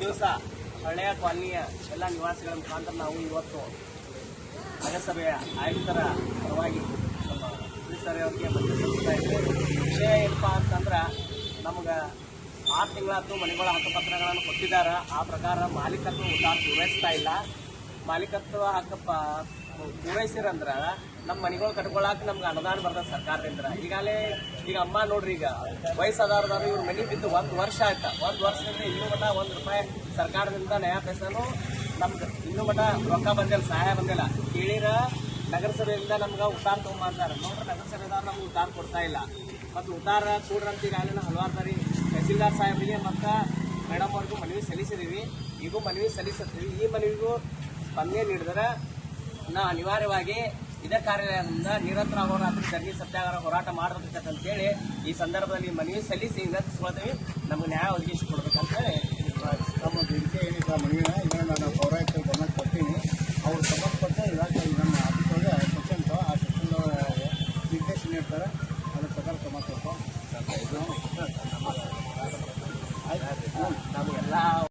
ದಿವಸ ಹಳೆಯ ಕಾಲನಿಯ ಎಲ್ಲ ನಿವಾಸಿಗಳ ಮುಖಾಂತರ ನಾವು ಇವತ್ತು ನಗರಸಭೆಯ ಆಯುಕ್ತರ ಪರವಾಗಿ ನಮ್ಮ ಪೊಲೀಸರೇ ಅವರಿಗೆ ಮನವಿ ಸಲ್ಲಿಸ್ತಾ ಇದ್ದೇವೆ. ವಿಷಯ ಏನಪ್ಪ ಅಂತಂದ್ರೆ ನಮ್ಗೆ 6 ತಿಂಗಳಾಯ್ತು ಮನೆಗಳ ಹಕ್ಕುಪತ್ರಗಳನ್ನು ಕೊಟ್ಟಿದ್ದಾರೆ. ಆ ಪ್ರಕಾರ ಮಾಲೀಕತ್ವ ಉದ್ದಾರ ಪೂರೈಸ್ತಾ ಇಲ್ಲ. ಮಾಲೀಕತ್ವ ಹಕ್ಕು ಪೂರೈಸಿರಂದ್ರೆ ನಮ್ಮ ಮನೆಗಳು ಕಟ್ಕೊಳಕ್ಕೆ ನಮ್ಗೆ ಅನುದಾನ ಬರ್ತದೆ ಸರ್ಕಾರದಿಂದ. ಈಗ ಅಮ್ಮ ನೋಡ್ರಿ, ಈಗ ವಯಸ್ಸಾದವ್ರದಾರು ಇವ್ರ ಮನೆ ಬಿದ್ದು 1 ವರ್ಷ ಆಯ್ತಾ. 1 ವರ್ಷದಿಂದ ಇನ್ನೂ ಮಟ್ಟ 1 ರೂಪಾಯಿ ಸರ್ಕಾರದಿಂದ ನಯಾ ಪೈಸನು ನಮ್ಗೆ ಇನ್ನೂ ಮಟ್ಟ ರೊಕ್ಕ ಬಂದಿಲ್ಲ, ಸಹಾಯ ಬಂದಿಲ್ಲ. ಕೇಳಿರ ನಗರಸಭೆಯಿಂದ ನಮ್ಗೆ ಉತ್ತಾರ ತೊಗೊಂಬಂತಾರೆ. ನೋಡ್ರಿ, ನಗರಸಭೆದವ್ರು ನಮ್ಗೆ ಉತ್ತಾರ ಕೊಡ್ತಾ ಇಲ್ಲ. ಮತ್ತು ಉತ್ತಾರ ಕೂಡ್ರಂತ ಈಗಾಗಲೇ ಹಲವಾರು ಬಾರಿ ತಹಸೀಲ್ದಾರ್ ಸಾಹೇಬರಿಗೆ ಮತ್ತು ಮೇಡಮ್ ಅವ್ರಿಗೂ ಮನವಿ ಸಲ್ಲಿಸಿದ್ದೀವಿ. ಈಗೂ ಮನವಿ ಸಲ್ಲಿಸುತ್ತೀವಿ. ಈ ಮನವಿಗೂ ಸ್ಪಂದನೆ ನೀಡಿದರೆ ನಾವು ಅನಿವಾರ್ಯವಾಗಿ ಇದೇ ಕಾರ್ಯಾಲಯದಿಂದ ನಿರಂತರ ಹೋರಾಟ ಧರಣಿ ಸತ್ಯಾಗ್ರಹ ಹೋರಾಟ ಮಾಡಬೇಕಂತೇಳಿ ಈ ಸಂದರ್ಭದಲ್ಲಿ ಮನವಿ ಸಲ್ಲಿಸಿ ವಿನಂತಿಸ್ಕೊಳ್ತೀವಿ. ನಮ್ಗೆ ನ್ಯಾಯ ಒದಗಿಸಿಕೊಡ್ಬೇಕಂತೇಳಿ ನಮ್ಮ ಬೇಡಿಕೆ ಏನಿದೆ ಮನವಿನ ಇದನ್ನು